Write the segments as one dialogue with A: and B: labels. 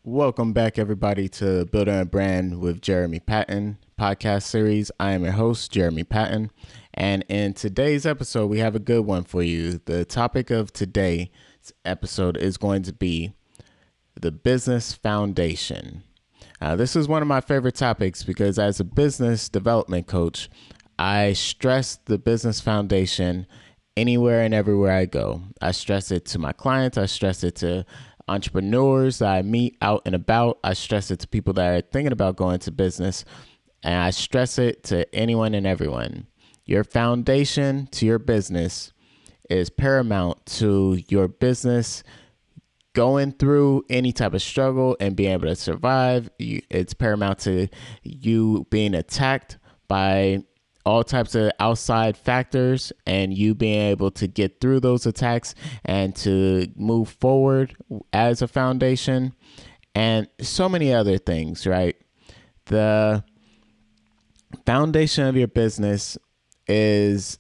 A: Welcome back, everybody, to Building a Brand with Jeremy Patton podcast series. I am your host, Jeremy Patton, and in today's episode, we have a good one for you. The topic of today's episode is going to be the business foundation. This is one of my favorite topics because as a business development coach, I stress the business foundation anywhere and everywhere I go. I stress it to my clients. I stress it to entrepreneurs that I meet out and about. I stress it to people that are thinking about going to business. And I stress it to anyone and everyone. Your foundation to your business is paramount to your business going through any type of struggle and being able to survive. It's paramount to you being attacked by all types of outside factors and you being able to get through those attacks and to move forward as a foundation and so many other things, right? The foundation of your business is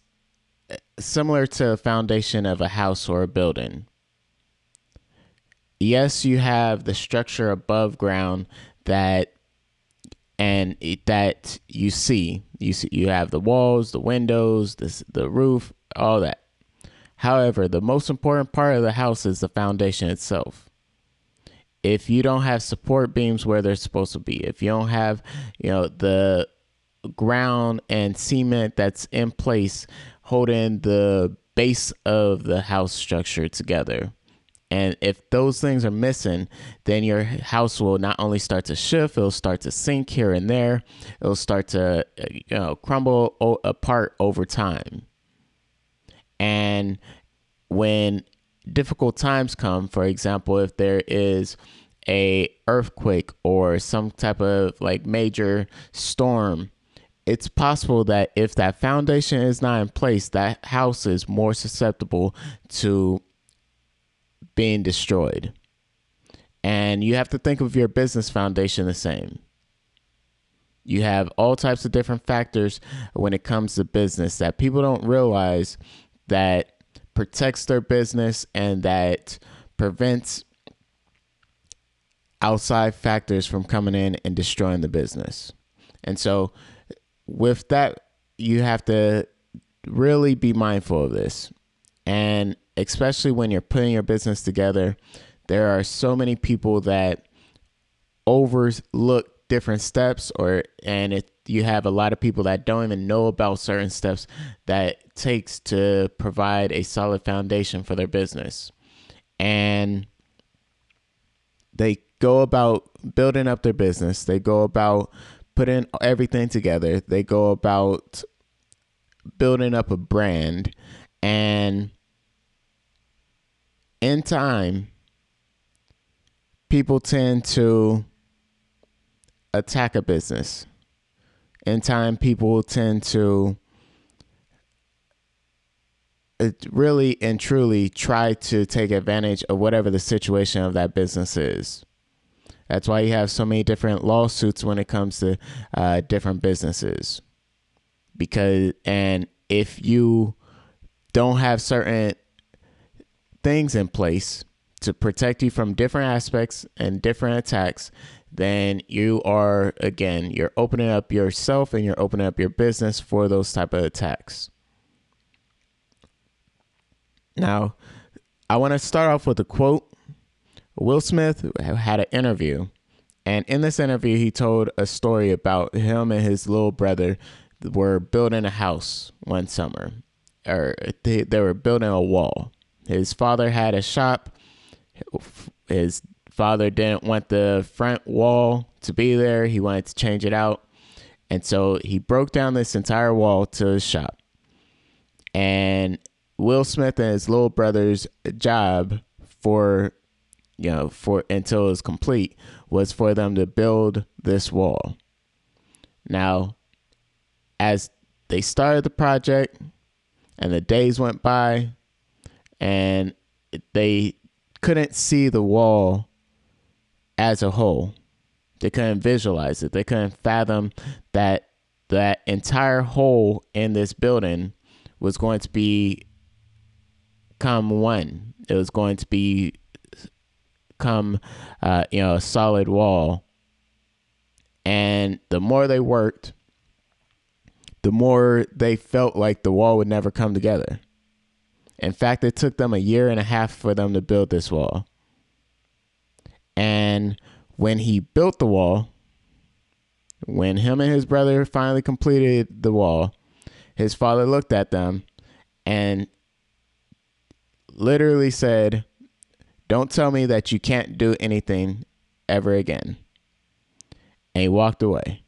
A: similar to a foundation of a house or a building. Yes, you have the structure above ground that you see. You have the walls, the windows, the roof, all that. However, the most important part of the house is the foundation itself. If you don't have support beams where they're supposed to be, if you don't have, the ground and cement that's in place holding the base of the house structure together, and if those things are missing, then your house will not only start to shift, it'll start to sink here and there. It'll start to, crumble apart over time. And when difficult times come, for example, if there is a earthquake or some type of major storm, it's possible that if that foundation is not in place, that house is more susceptible to being destroyed. And you have to think of your business foundation the same. You have all types of different factors when it comes to business that people don't realize that protects their business and that prevents outside factors from coming in and destroying the business. And so with that, you have to really be mindful of this. And especially when you're putting your business together, there are so many people that overlook different steps, you have a lot of people that don't even know about certain steps that it takes to provide a solid foundation for their business. And they go about building up their business. They go about putting everything together. They go about building up a brand, and in time, people tend to attack a business. In time, people tend to really and truly try to take advantage of whatever the situation of that business is. That's why you have so many different lawsuits when it comes to different businesses. And if you don't have certain things in place to protect you from different aspects and different attacks, then you're opening up yourself and you're opening up your business for those type of attacks. Now, I want to start off with a quote. Will Smith had an interview, and in this interview, he told a story about him and his little brother were building a house one summer, or they were building a wall. His father had a shop. His father didn't want the front wall to be there. He wanted to change it out. And so he broke down this entire wall to his shop. And Will Smith and his little brother's job for until it was complete was for them to build this wall. Now, as they started the project and the days went by, and they couldn't see the wall as a whole. They couldn't visualize it. They couldn't fathom that that entire hole in this building was going to become one. It was going to be become, a solid wall. And the more they worked, the more they felt like the wall would never come together. In fact, it took them a year and a half for them to build this wall. And when he built the wall, when him and his brother finally completed the wall, his father looked at them and literally said, "Don't tell me that you can't do anything ever again." And he walked away.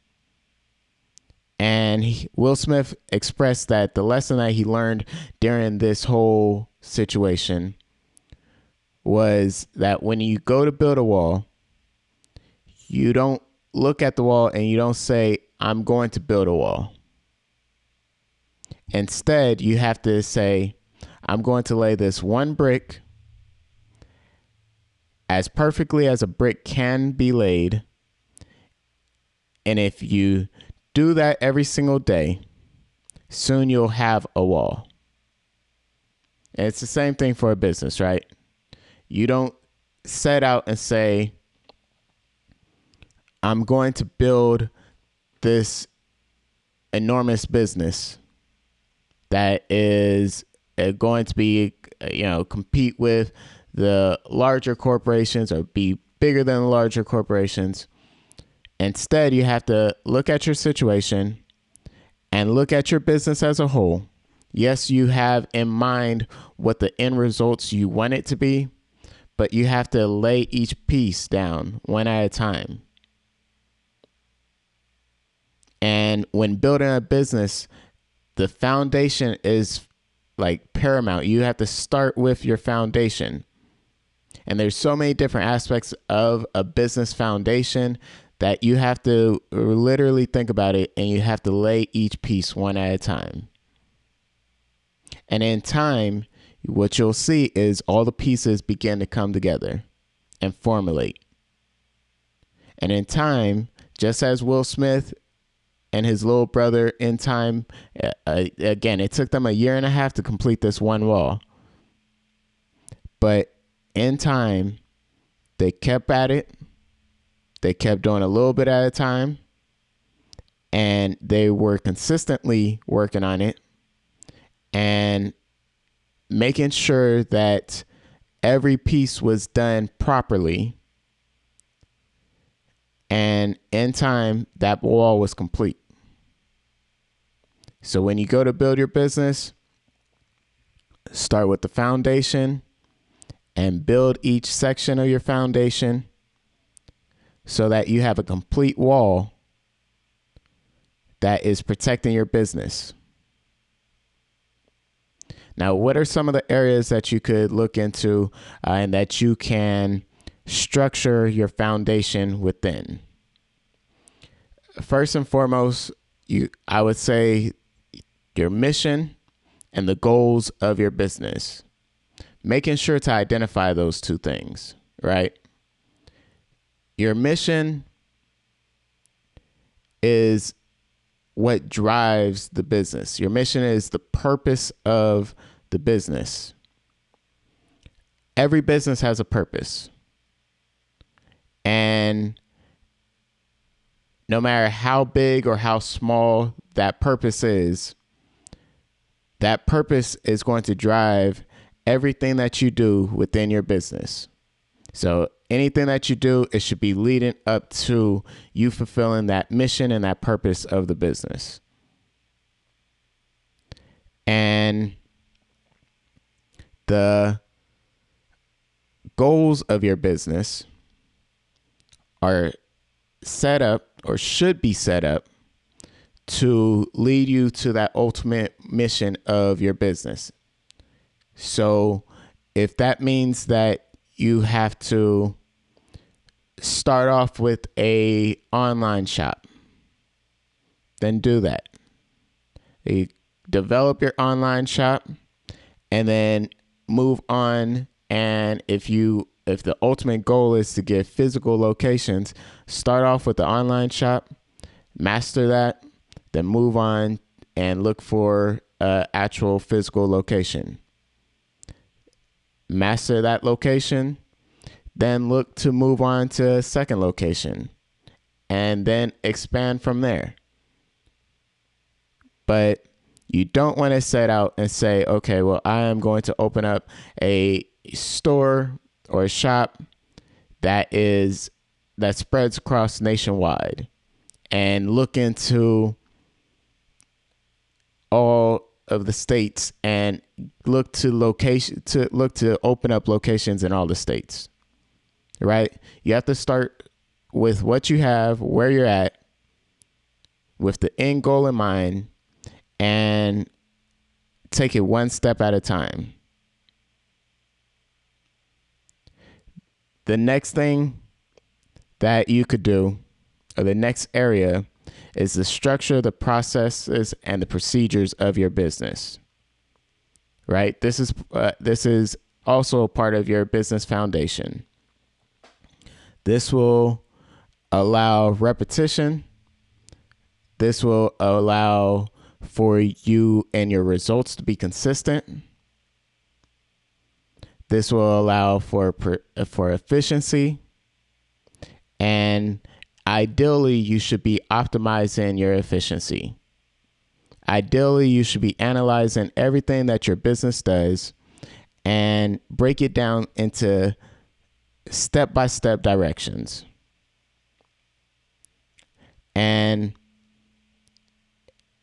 A: And Will Smith expressed that the lesson that he learned during this whole situation was that when you go to build a wall, you don't look at the wall and you don't say, "I'm going to build a wall." Instead, you have to say, "I'm going to lay this one brick as perfectly as a brick can be laid. And if you do that every single day, soon you'll have a wall." And it's the same thing for a business, right? You don't set out and say, "I'm going to build this enormous business that is going to be, compete with the larger corporations or be bigger than the larger corporations." Instead, you have to look at your situation and look at your business as a whole. Yes, you have in mind what the end results you want it to be, but you have to lay each piece down one at a time. And when building a business, the foundation is like paramount. You have to start with your foundation. And there's so many different aspects of a business foundation that you have to literally think about it, and you have to lay each piece one at a time. And in time, what you'll see is all the pieces begin to come together and formulate. And in time, just as Will Smith and his little brother in time, again, it took them a year and a half to complete this one wall. But in time, they kept at it. They kept doing a little bit at a time, and they were consistently working on it and making sure that every piece was done properly. And in time, that wall was complete. So when you go to build your business, start with the foundation and build each section of your foundation so that you have a complete wall that is protecting your business. Now, what are some of the areas that you could look into and that you can structure your foundation within? First and foremost, I would say your mission and the goals of your business. Making sure to identify those two things, right? Your mission is what drives the business. Your mission is the purpose of the business. Every business has a purpose. And no matter how big or how small that purpose is going to drive everything that you do within your business. So anything that you do, it should be leading up to you fulfilling that mission and that purpose of the business. And the goals of your business are set up or should be set up to lead you to that ultimate mission of your business. So if that means that you have to start off with a online shop, then do that. You develop your online shop and then move on. And if the ultimate goal is to get physical locations, start off with the online shop, master that, then move on and look for an actual physical location. Master that location, Then look to move on to a second location and then expand from there. But you don't want to set out and say, okay, well, I am going to open up a store or a shop that spreads across nationwide, and look into all of the states and look to open up locations in all the states. Right? You have to start with what you have, where you're at, with the end goal in mind, and take it one step at a time. The next thing that you could do, or the next area, is the structure, the processes, and the procedures of your business. Right? This is also a part of your business foundation. This will allow repetition. This will allow for you and your results to be consistent. This will allow for efficiency. And ideally, you should be optimizing your efficiency. Ideally, you should be analyzing everything that your business does and break it down into step-by-step directions. And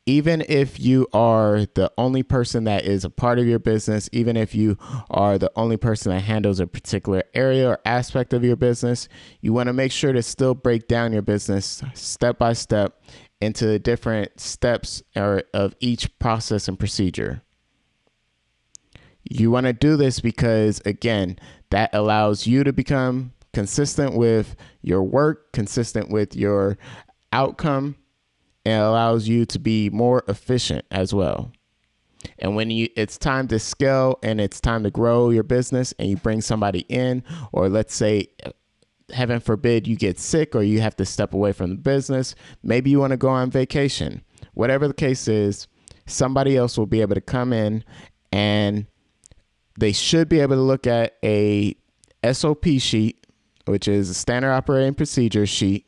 A: even if you are the only person that is a part of your business, even if you are the only person that handles a particular area or aspect of your business, you want to make sure to still break down your business step by step into different steps of each process and procedure. You want to do this because, again, that allows you to become consistent with your work, consistent with your outcome, and allows you to be more efficient as well. And when it's time to scale and it's time to grow your business and you bring somebody in, or let's say, heaven forbid, you get sick or you have to step away from the business, maybe you want to go on vacation. Whatever the case is, somebody else will be able to come in and they should be able to look at a SOP sheet, which is a standard operating procedure sheet,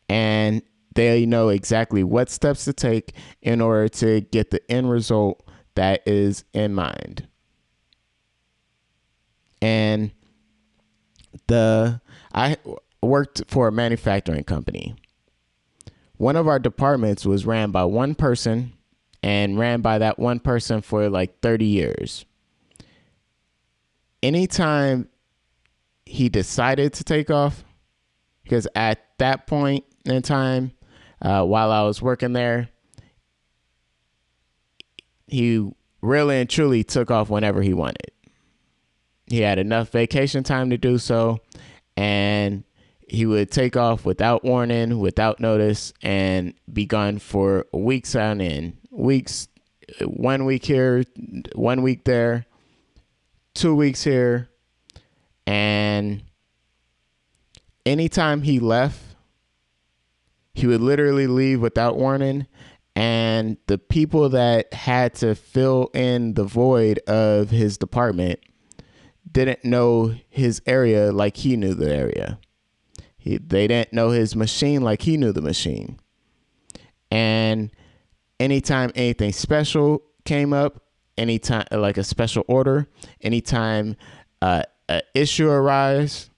A: and they know exactly what steps to take in order to get the end result that is in mind. And I worked for a manufacturing company. One of our departments was ran by one person and ran by that one person for like 30 years. Anytime he decided to take off, because at that point in time, while I was working there, he really and truly took off whenever he wanted. He had enough vacation time to do so, and he would take off without warning, without notice, and be gone for weeks on end. Weeks, 1 week here, 1 week there, 2 weeks here. And anytime he left, he would literally leave without warning, and the people that had to fill in the void of his department didn't know his area like he knew the area. They didn't know his machine like he knew the machine. And anytime anything special came up, anytime like a special order, anytime an issue arose,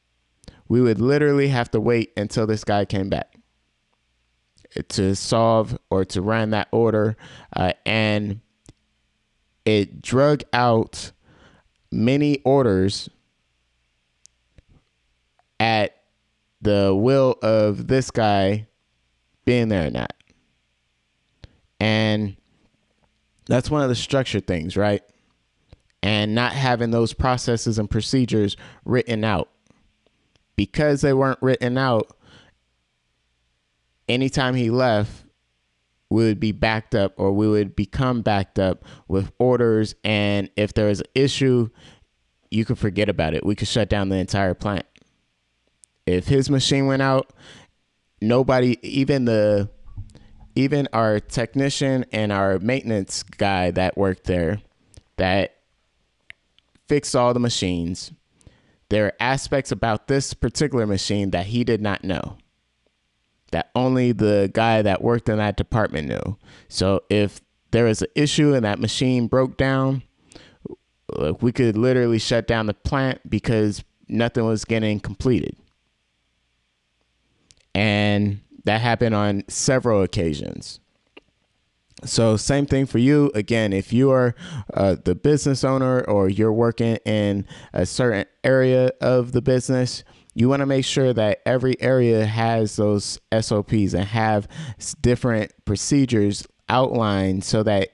A: we would literally have to wait until this guy came back to solve or to run that order. And it drug out many orders at the will of this guy being there or not. And that's one of the structured things, right? And not having those processes and procedures written out. Because they weren't written out, anytime he left, we would be backed up, or we would become backed up with orders. And if there was an issue, you could forget about it. We could shut down the entire plant. If his machine went out, nobody, even our technician and our maintenance guy that worked there, that fixed all the machines, there are aspects about this particular machine that he did not know, that only the guy that worked in that department knew. So if there was an issue and that machine broke down, we could literally shut down the plant because nothing was getting completed. And that happened on several occasions. So same thing for you. Again, if you are the business owner or you're working in a certain area of the business, you want to make sure that every area has those SOPs and have different procedures outlined so that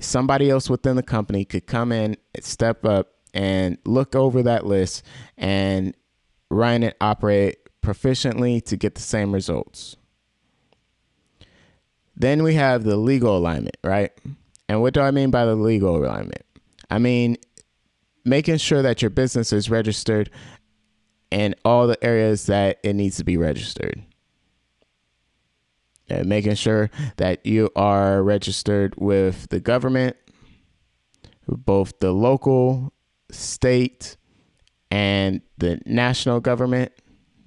A: somebody else within the company could come in, step up, and look over that list and run and operate proficiently to get the same results. Then we have the legal alignment, right? And what do I mean by the legal alignment? I mean, making sure that your business is registered in all the areas that it needs to be registered. And making sure that you are registered with the government, both the local, state, and the national government,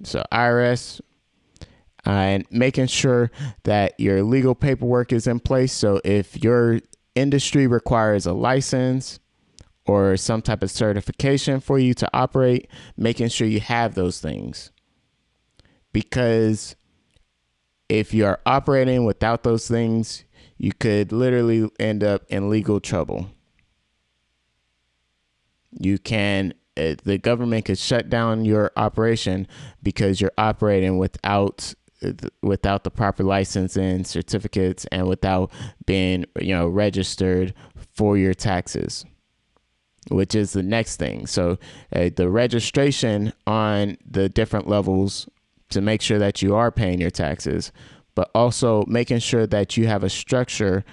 A: so IRS, and making sure that your legal paperwork is in place. So if your industry requires a license or some type of certification for you to operate, making sure you have those things. Because if you are operating without those things, you could literally end up in legal trouble. The government could shut down your operation because you're operating without the proper licensing certificates and without being, registered for your taxes, which is the next thing. So the registration on the different levels to make sure that you are paying your taxes, but also making sure that you have a structure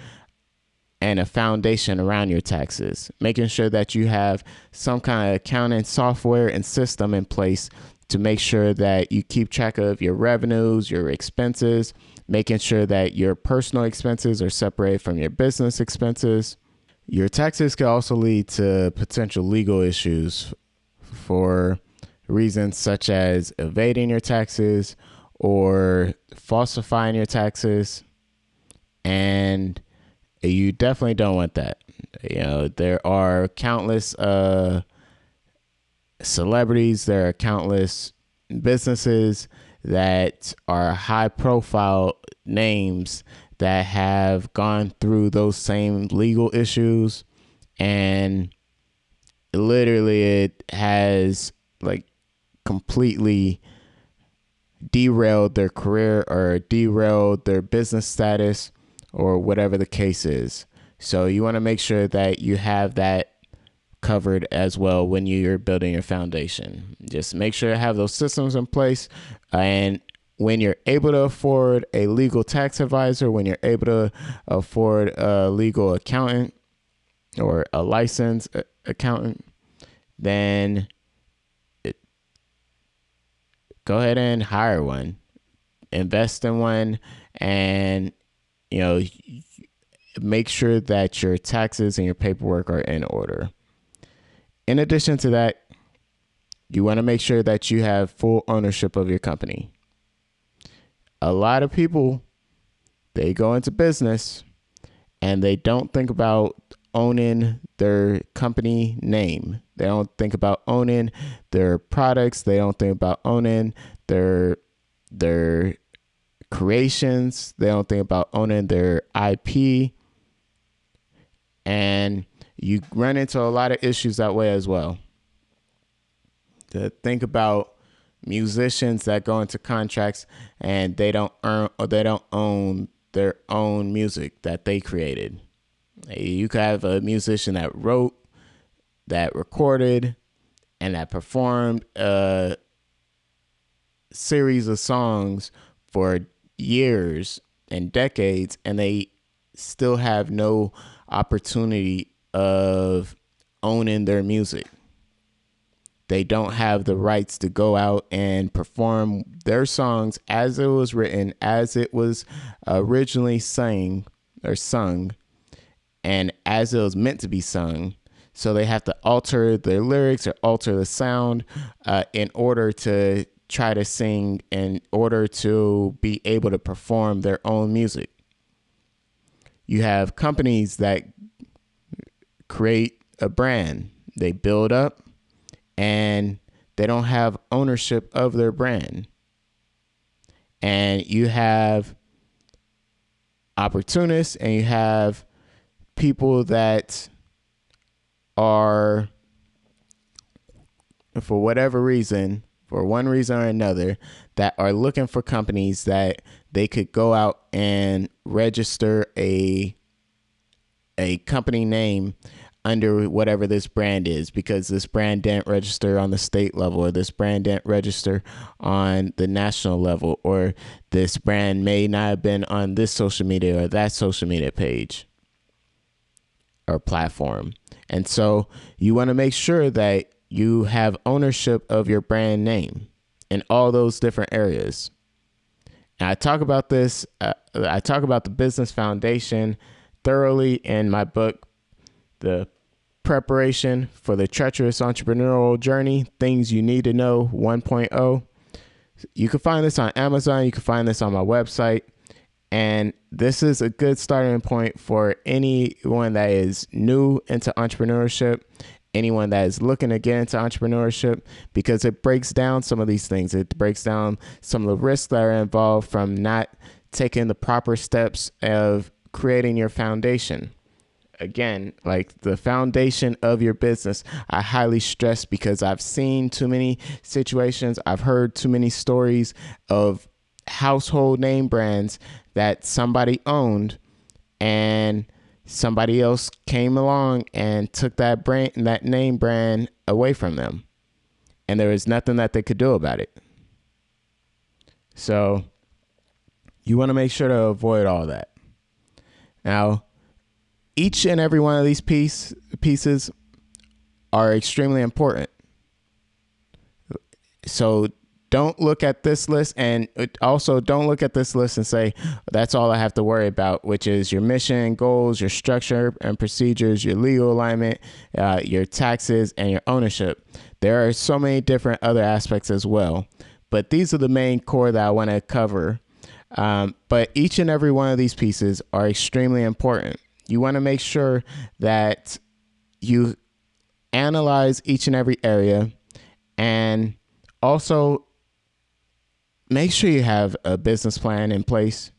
A: and a foundation around your taxes, making sure that you have some kind of accounting software and system in place to make sure that you keep track of your revenues, your expenses, making sure that your personal expenses are separated from your business expenses. Your taxes can also lead to potential legal issues for reasons such as evading your taxes or falsifying your taxes. And you definitely don't want that. There are countless celebrities, there are countless businesses that are high profile names that have gone through those same legal issues, and literally it has completely derailed their career or derailed their business status or whatever the case is. So you want to make sure that you have that covered as well when you're building your foundation. Just make sure to have those systems in place. And when you're able to afford a legal tax advisor, when you're able to afford a legal accountant or a licensed accountant, then go ahead and hire one, invest in one, and make sure that your taxes and your paperwork are in order. In addition to that, you want to make sure that you have full ownership of your company. A lot of people, they go into business and they don't think about owning their company name. They don't think about owning their products. They don't think about owning their creations. They don't think about owning their IP. And you run into a lot of issues that way as well. To think about musicians that go into contracts and they don't own their own music that they created. You could have a musician that wrote, that recorded, and that performed a series of songs for years and decades, and they still have no opportunity of owning their music. They don't have the rights to go out and perform their songs as it was written, as it was originally sung, and as it was meant to be sung. So they have to alter their lyrics or alter the sound in order to try to sing, in order to be able to perform their own music. You have companies that create a brand, they build up, and they don't have ownership of their brand. And you have opportunists and you have people that are, for whatever reason, for one reason or another, that are looking for companies that they could go out and register a company name under whatever this brand is, because this brand didn't register on the state level, or this brand didn't register on the national level, or this brand may not have been on this social media or that social media page or platform. And so you want to make sure that you have ownership of your brand name in all those different areas. And I talk about this, I talk about the business foundation thoroughly in my book, The Preparation for the Treacherous Entrepreneurial Journey, Things You Need to Know 1.0. You can find this on Amazon. You can find this on my website. And this is a good starting point for anyone that is new into entrepreneurship, anyone that is looking to get into entrepreneurship, because it breaks down some of these things. It breaks down some of the risks that are involved from not taking the proper steps of creating your foundation. Again, like the foundation of your business, I highly stress, because I've seen too many situations. I've heard too many stories of household name brands that somebody owned and somebody else came along and took that name brand away from them. And there was nothing that they could do about it. So you want to make sure to avoid all that. Now, each and every one of these pieces are extremely important. So don't look at this list, and also don't look at this list and say, that's all I have to worry about, which is your mission, goals, your structure and procedures, your legal alignment, your taxes, and your ownership. There are so many different other aspects as well, but these are the main core that I want to cover. But each and every one of these pieces are extremely important. You want to make sure that you analyze each and every area, and also make sure you have a business plan in place.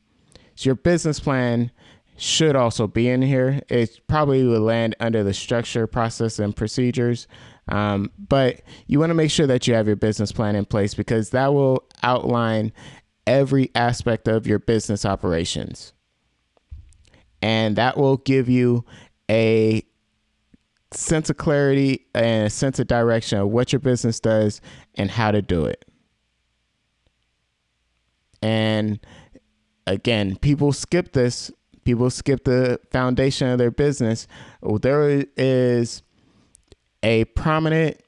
A: So your business plan should also be in here. It probably will land under the structure, process, and procedures. But you want to make sure that you have your business plan in place, because that will outline every aspect of your business operations. And that will give you a sense of clarity and a sense of direction of what your business does and how to do it. And again, people skip this. People skip the foundation of their business. There is a prominent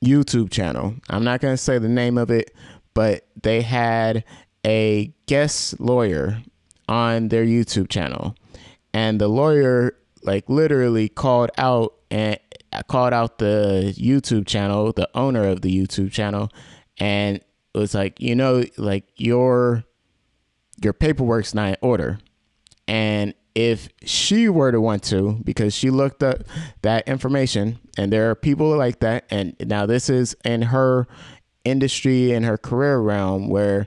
A: YouTube channel. I'm not going to say the name of it, but they had a guest lawyer on their YouTube channel, and the lawyer literally called out the YouTube channel, the owner of the YouTube channel, and it was your paperwork's not in order. And if she were to want to, because she looked up that information, and there are people like that, and now this is in her industry, in her career realm, where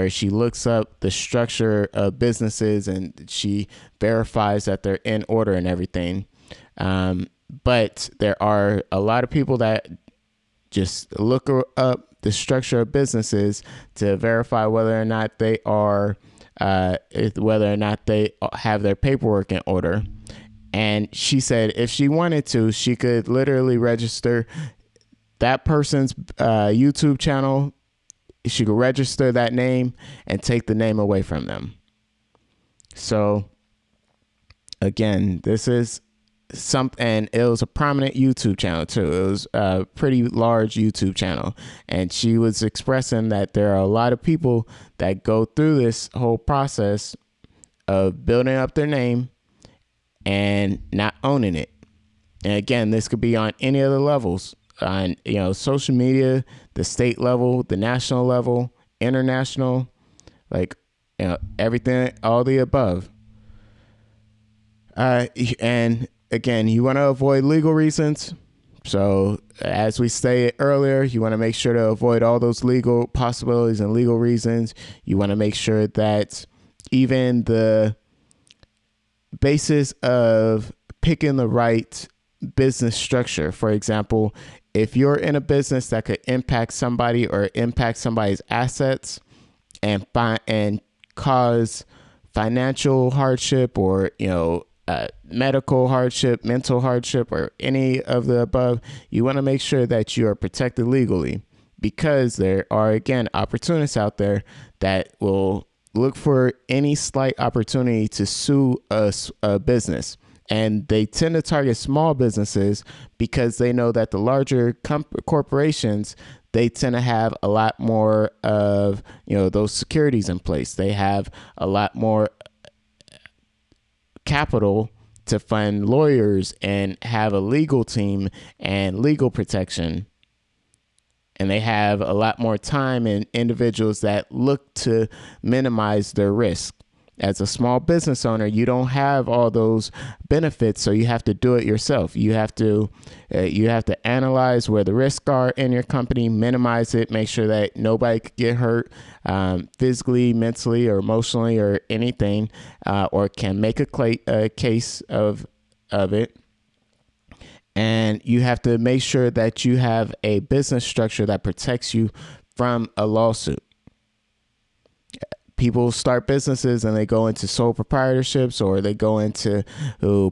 A: she looks up the structure of businesses and she verifies that they're in order and everything. But there are a lot of people that just look up the structure of businesses to verify whether or not they are whether or not they have their paperwork in order. And she said if she wanted to, she could literally register that person's YouTube channel. She could register that name and take the name away from them. So again, this is something, and it was a prominent YouTube channel too. It was a pretty large YouTube channel, and she was expressing that there are a lot of people that go through this whole process of building up their name and not owning it. And again, this could be on any other levels, on social media, the state level, the national level, international, like everything, all the above. And again, you want to avoid legal reasons. So as we stated earlier, you want to make sure to avoid all those legal possibilities and legal reasons. You want to make sure that even the basis of picking the right business structure, for example, if you're in a business that could impact somebody or impact somebody's assets and cause financial hardship or medical hardship, mental hardship, or any of the above, you want to make sure that you are protected legally, because there are, again, opportunists out there that will look for any slight opportunity to sue a business. And they tend to target small businesses because they know that the larger corporations, they tend to have a lot more of those securities in place. They have a lot more capital to fund lawyers and have a legal team and legal protection. And they have a lot more time and individuals that look to minimize their risk. As a small business owner, you don't have all those benefits, so you have to do it yourself. You have to analyze where the risks are in your company, minimize it, make sure that nobody could get hurt physically, mentally, or emotionally, or anything, or can make a case of it. And you have to make sure that you have a business structure that protects you from a lawsuit. People start businesses and they go into sole proprietorships or they go into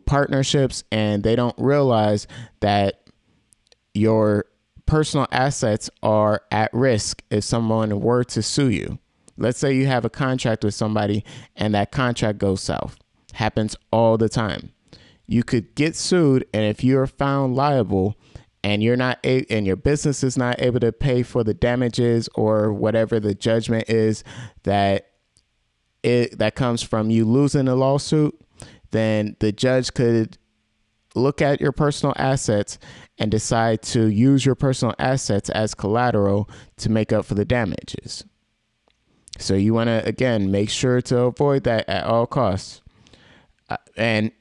A: partnerships, and they don't realize that your personal assets are at risk if someone were to sue you. Let's say you have a contract with somebody and that contract goes south. Happens all the time. You could get sued, and if you're found liable and and your business is not able to pay for the damages or whatever the judgment is that comes from you losing a lawsuit, then the judge could look at your personal assets and decide to use your personal assets as collateral to make up for the damages. So you want to, again, make sure to avoid that at all costs. And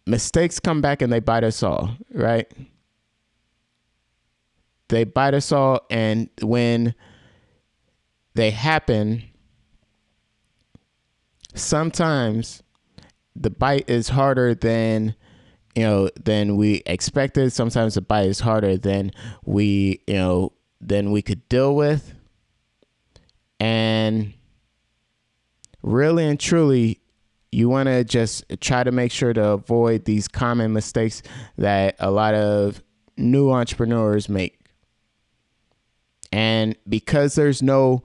A: mistakes come back and they bite us all, right? They bite us all, and when they happen, sometimes the bite is harder than we expected. Sometimes the bite is harder than we could deal with. And really and truly, you want to just try to make sure to avoid these common mistakes that a lot of new entrepreneurs make. And because there's no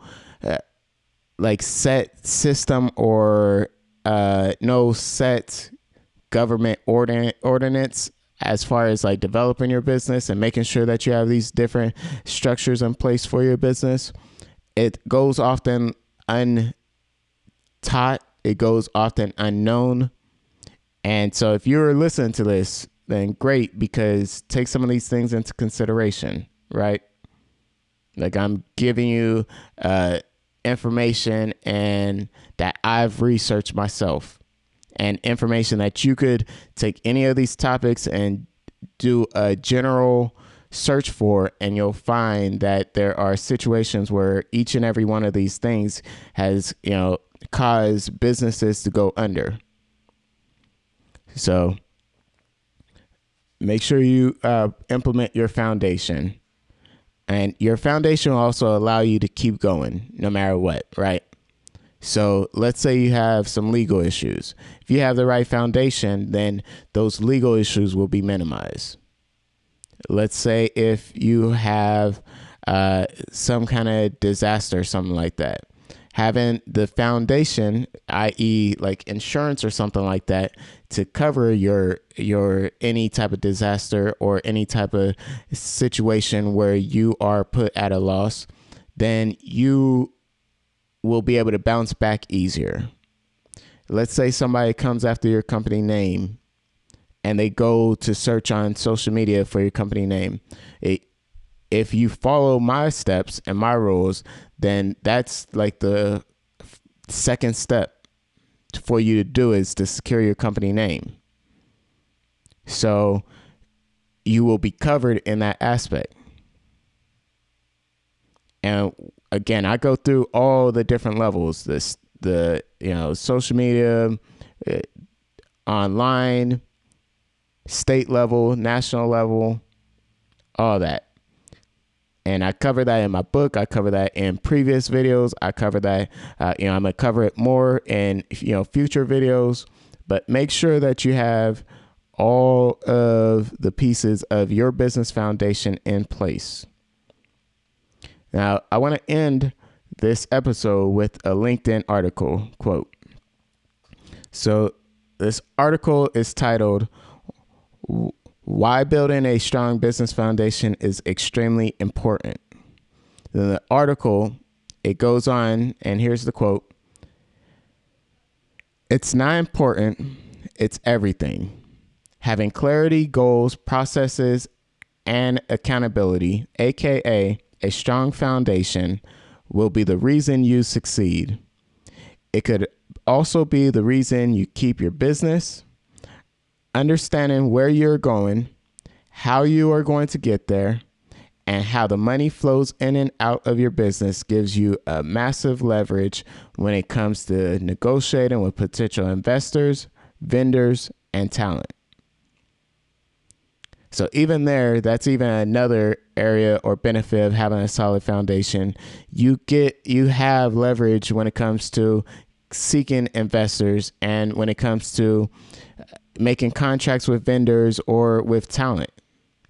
A: set system or no set government ordinance as far as developing your business and making sure that you have these different structures in place for your business, it goes often untaught. It goes often unknown. And so if you're listening to this, then great, because take some of these things into consideration, right? I'm giving you information and that I've researched myself, and information that you could take any of these topics and do a general search for, and you'll find that there are situations where each and every one of these things has caused businesses to go under. So make sure you implement your foundation. And your foundation will also allow you to keep going no matter what, right? So let's say you have some legal issues. If you have the right foundation, then those legal issues will be minimized. Let's say if you have some kind of disaster, something like that. Having the foundation, i.e. insurance or something like that, to cover your any type of disaster or any type of situation where you are put at a loss, then you will be able to bounce back easier. Let's say somebody comes after your company name and they go to search on social media for your company name. If you follow my steps and my rules, then that's like the second step for you to do, is to secure your company name. So you will be covered in that aspect. And again, I go through all the different levels, the social media, online, state level, national level, all that. And I cover that in my book. I cover that in previous videos. I cover that, I'm going to cover it more in, future videos. But make sure that you have all of the pieces of your business foundation in place. Now, I want to end this episode with a LinkedIn article quote. So this article is titled, "Why Building a Strong Business Foundation is Extremely Important." Then the article, it goes on, and here's the quote. "It's not important, it's everything. Having clarity, goals, processes, and accountability, aka a strong foundation, will be the reason you succeed. It could also be the reason you keep your business. Understanding where you're going, how you are going to get there, and how the money flows in and out of your business gives you a massive leverage when it comes to negotiating with potential investors, vendors, and talent." So even there, that's even another area or benefit of having a solid foundation. You have leverage when it comes to seeking investors and when it comes to making contracts with vendors or with talent,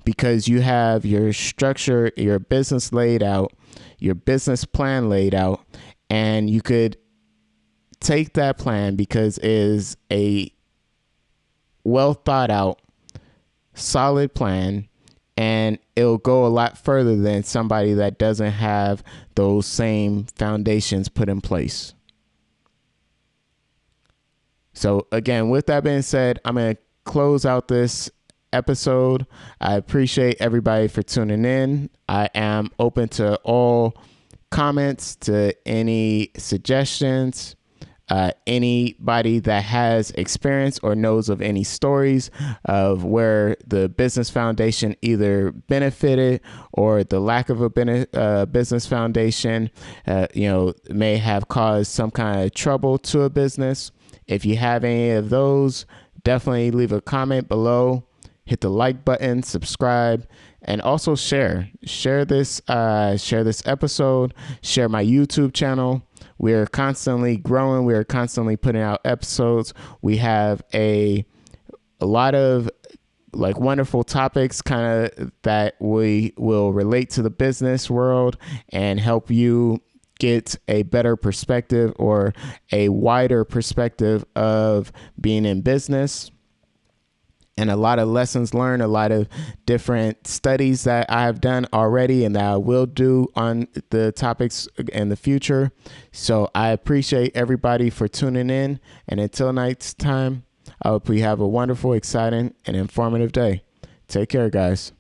A: because you have your structure, your business laid out, your business plan laid out, and you could take that plan, because it is a well thought out, solid plan, and it'll go a lot further than somebody that doesn't have those same foundations put in place. So again, with that being said, I'm going to close out this episode. I appreciate everybody for tuning in. I am open to all comments, to any suggestions. Anybody that has experience or knows of any stories of where the business foundation either benefited or the lack of a business foundation, may have caused some kind of trouble to a business. If you have any of those, definitely leave a comment below. Hit the like button, subscribe, and also share this episode. Share my YouTube channel. We're constantly growing. We're constantly putting out episodes. We have a lot of wonderful topics kind of that we will relate to the business world and help you get a better perspective or a wider perspective of being in business. And a lot of lessons learned, a lot of different studies that I have done already and that I will do on the topics in the future. So I appreciate everybody for tuning in. And until next time, I hope you have a wonderful, exciting, and informative day. Take care, guys.